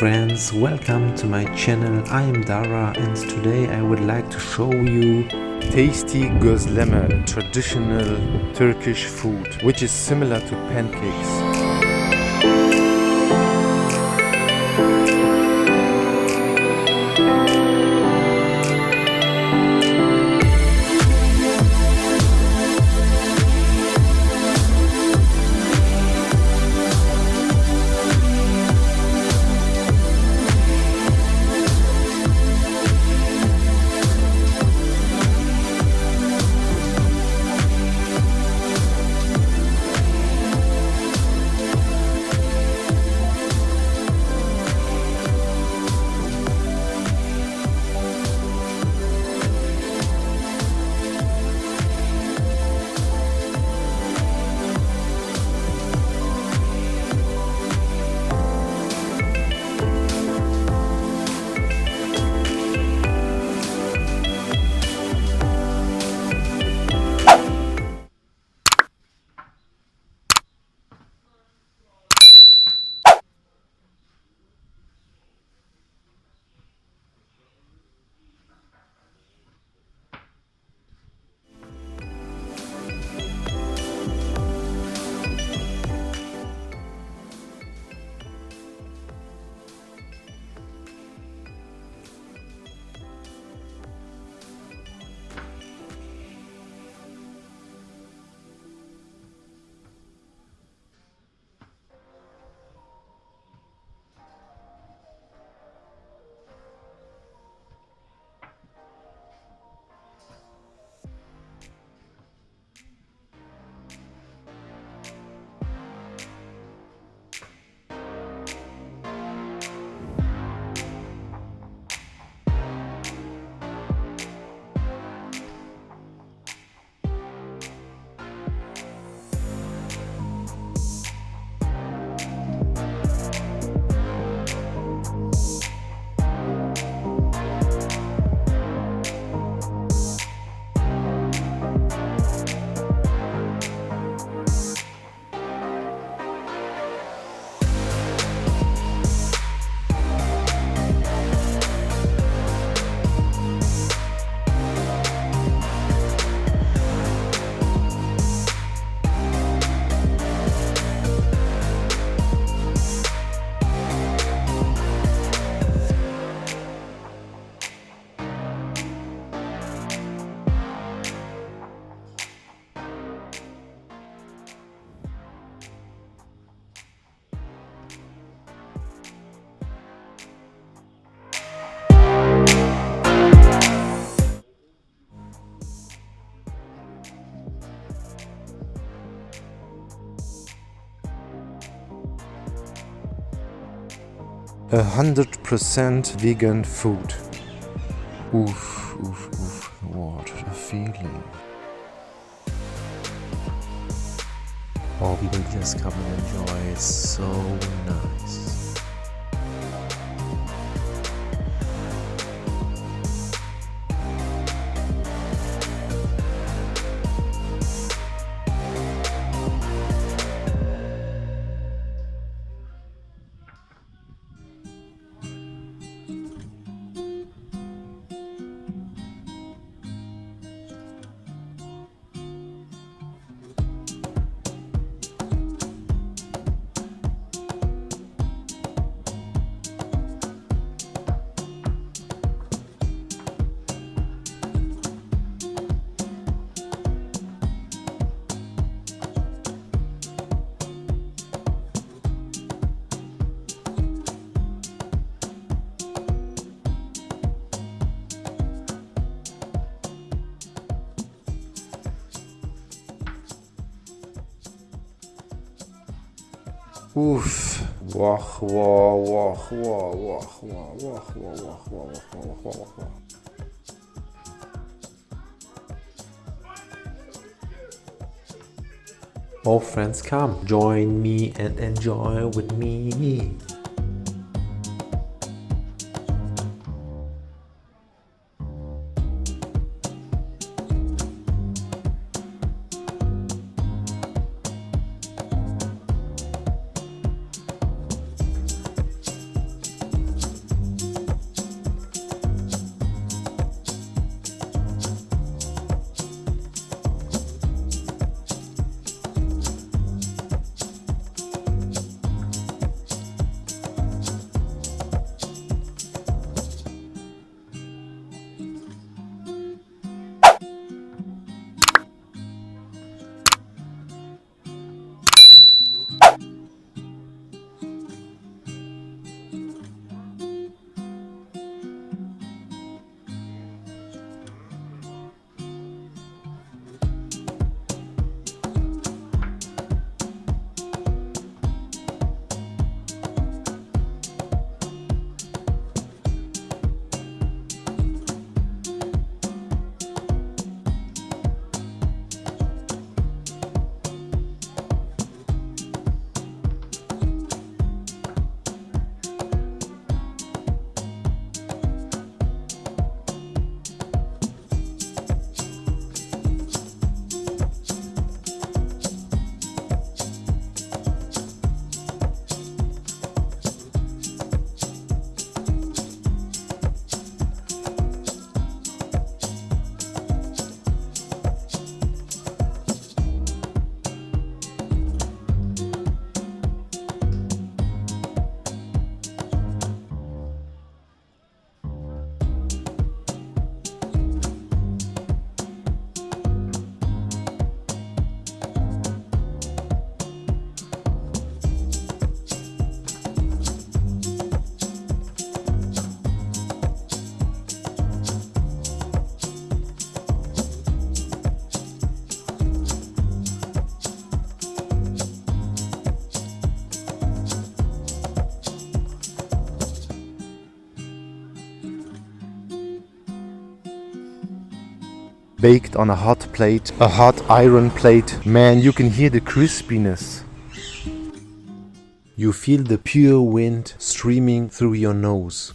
friends, welcome to my channel. I am Dara and today I would like to show you tasty gözleme, a traditional Turkish food which is similar to pancakes. A 100% vegan food. Oof, oof, oof, what a feeling. All people just come and enjoy, it's so nice. Oof. Wah, wah, wah, wah, wah, wah, wah, wah, wah, wah, wah, wah, wah, wah. All friends come, join me and enjoy with me. baked on a hot plate, a hot iron plate. Man, you can hear the crispiness. You feel the pure wind streaming through your nose.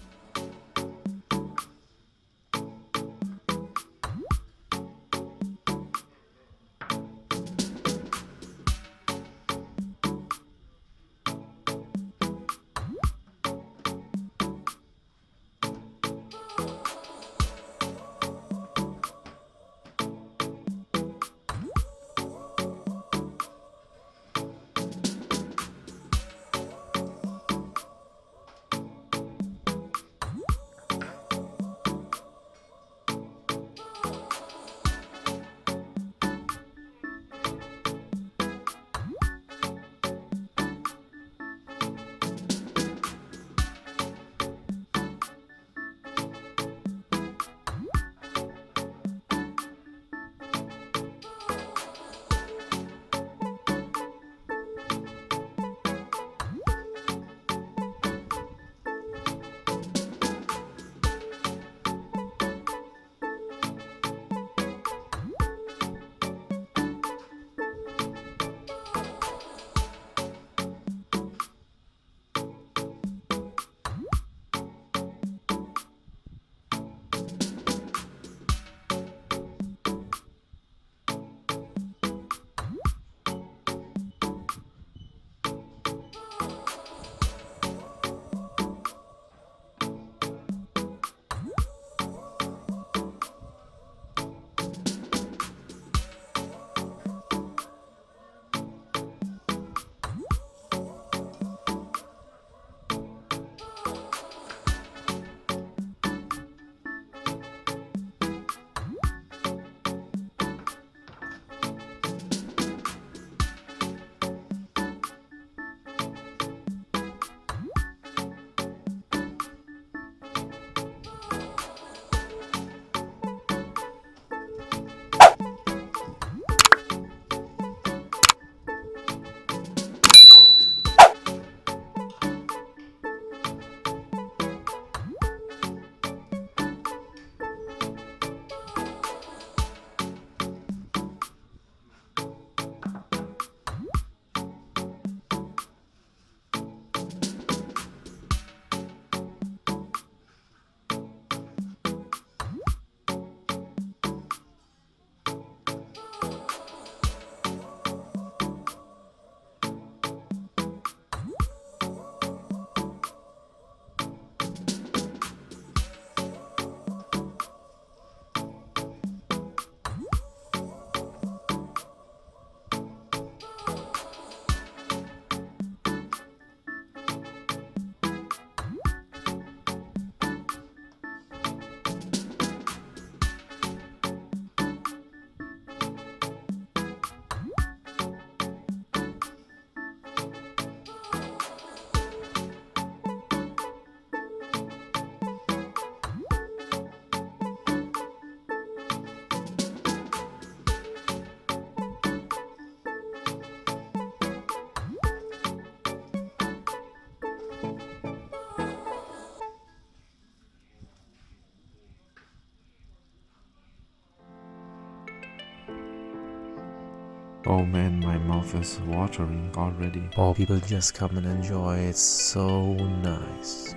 Oh man, my mouth is watering already. Oh, people just come and enjoy. It's so nice.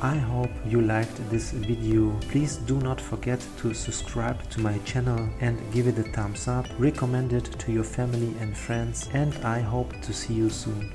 I hope you liked this video. Please do not forget to subscribe to my channel and give it a thumbs up. Recommend it to your family and friends, and I hope to see you soon.